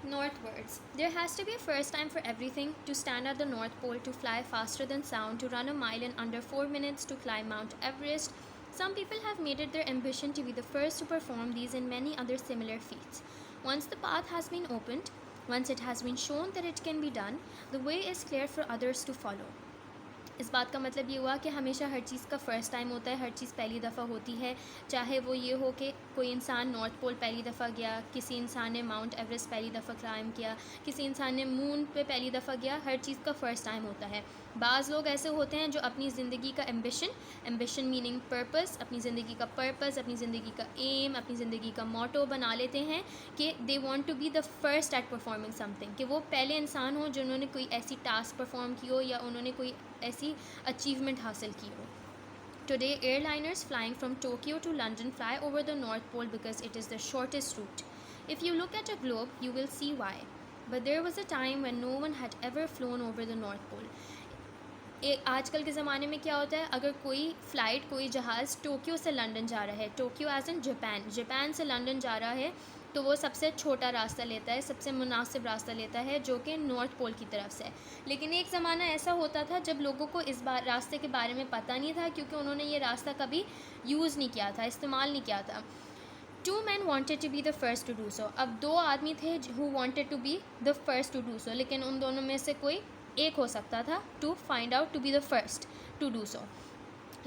Northwards. There has to be a first time for everything. To stand at the North Pole, to fly faster than sound, to run a mile in under 4 minutes, to climb Mount Everest. Some people have made it their ambition to be the first to perform these and many other similar feats. Once the path has been opened, once it has been shown that it can be done, the way is clear for others to follow. इस बात का मतलब ये हुआ कि हमेशा हर चीज़ का first time होता है, हर चीज़ पहली दफ़ा होती है, चाहे वो ये हो कि कोई इंसान नॉर्थ पोल पहली दफ़ा गया, किसी इंसान ने माउंट एवरेस्ट पहली दफ़ा क्लाइम किया, किसी इंसान ने मून पे पहली दफ़ा गया, हर चीज़ का फ़र्स्ट टाइम होता है. बाज़ लोग ऐसे होते हैं जो अपनी ज़िंदगी का एम्बिशन मीनिंग पर्पस, अपनी ज़िंदगी का पर्पस, अपनी ज़िंदगी का एम, अपनी ज़िंदगी का मोटो बना लेते हैं कि they want to be the first at performing something, कि वो पहले इंसान हो जिन्होंने कोई ऐसी टास्क परफॉर्म की हो या उन्होंने कोई ऐसी अचीवमेंट हासिल की हो. Today, airliners flying from Tokyo to London fly over the North Pole because it is the shortest route. If you look at a globe, you will see why. But there was a time when no one had ever flown over the North Pole. आजकल के ज़माने में क्या होता है, अगर कोई flight, कोई जहाज़ टोक्यो से लंदन जा रहा है, टोक्यो एज इन जापान से लंदन जा रहा है, तो वो सबसे छोटा रास्ता लेता है, सबसे मुनासिब रास्ता लेता है जो कि नॉर्थ पोल की तरफ से. लेकिन एक ज़माना ऐसा होता था जब लोगों को इस रास्ते के बारे में पता नहीं था, क्योंकि उन्होंने ये रास्ता कभी यूज़ नहीं किया था, इस्तेमाल नहीं किया था. 2 men wanted to be the first to do so. अब 2 आदमी थे who wanted to be the first to do so, लेकिन उन दोनों में से कोई एक हो सकता था to find out to be the first to do so.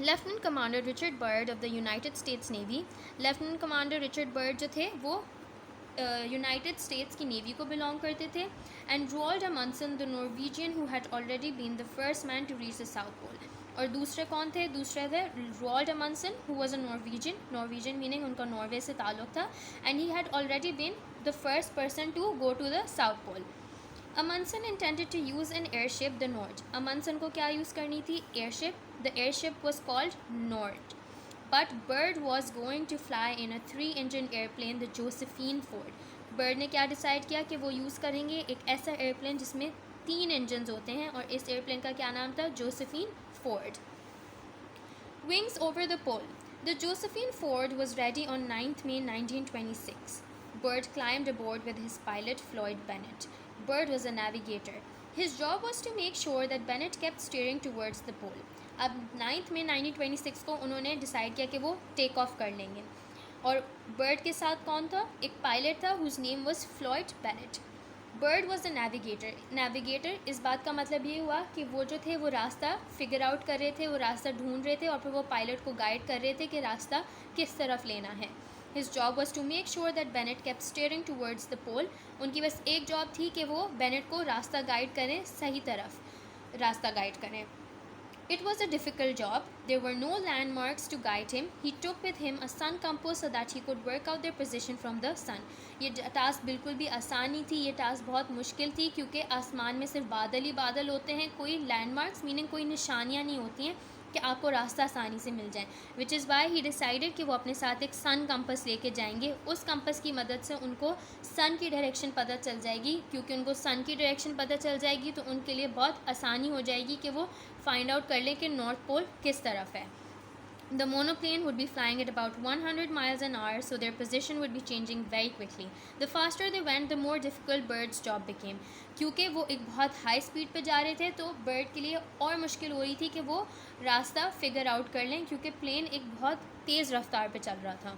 Lieutenant commander Richard Byrd of the United States Navy. Lieutenant commander Richard Byrd जो थे वो यूनाइटेड स्टेट्स की नेवी को बिलोंग करते थे. And Roald Amundsen the Norwegian who had already been the first man to reach the south Pole. और दूसरे कौन थे? दूसरे थे Roald Amundsen who was a Norwegian meaning उनका नॉर्वे से ताल्लुक़ था, and he had already been the first person to go to the south pole. Amundsen intended to use an airship, the Nord. Amundsen को क्या use करनी थी? Airship. The airship was called Nord. But Byrd was going to fly in a 3-engine airplane, the Josephine Ford. Byrd ने क्या decide किया कि वो use करेंगे एक ऐसा एयरप्लेन जिसमें 3 इंजन्स होते हैं, और इस एयरप्लेन का क्या नाम था? Josephine Ford. Wings over the pole. The Josephine Ford was ready on 9th May 1926. Byrd climbed aboard with his pilot Floyd Bennett. Byrd was a navigator. His job was to make sure that Bennett kept steering towards the pole. अब 9th May 1926 को उन्होंने decide किया कि वो take off कर लेंगे, और bird के साथ कौन था? एक पायलट था whose name was Floyd Bennett. Byrd was a navigator. इस बात का मतलब ये हुआ कि वो जो थे वो रास्ता फिगर आउट कर रहे थे, वो रास्ता ढूंढ रहे थे, और फिर वो पायलट को गाइड कर रहे थे कि रास्ता किस तरफ लेना है. His job was to make sure that Bennett kept steering towards the pole. उनकी बस एक जॉब थी कि वो बेनेट को रास्ता गाइड करें, सही तरफ रास्ता गाइड करें. It was a difficult job. There were no landmarks to guide him. He took with him a sun compass so that he could work out their position from the sun. ये task बिल्कुल भी आसान नहीं थी, ये task बहुत मुश्किल थी, क्योंकि आसमान में सिर्फ बादल ही बादल होते हैं, कोई लैंडमार्क्स मीनिंग कोई निशानियाँ नहीं होती हैं कि आपको रास्ता आसानी से मिल जाए. Which is why he decided कि वो अपने साथ एक सन कंपस लेके जाएंगे. उस कंपस की मदद से उनको सन की डायरेक्शन पता चल जाएगी, क्योंकि उनको सन की डायरेक्शन पता चल जाएगी तो उनके लिए बहुत आसानी हो जाएगी कि वो फाइंड आउट कर लें कि नॉर्थ पोल किस तरफ है. The monoplane would be flying at about 100 miles an hour, so their position would be changing very quickly. The faster they went, the more difficult Bird's job became. क्योंकि वो एक बहुत हाई स्पीड पे जा रहे थे, तो बर्ड के लिए और मुश्किल हो रही थी कि वो रास्ता फिगर आउट कर लें, क्योंकि प्लेन एक बहुत तेज़ रफ्तार पे चल रहा था.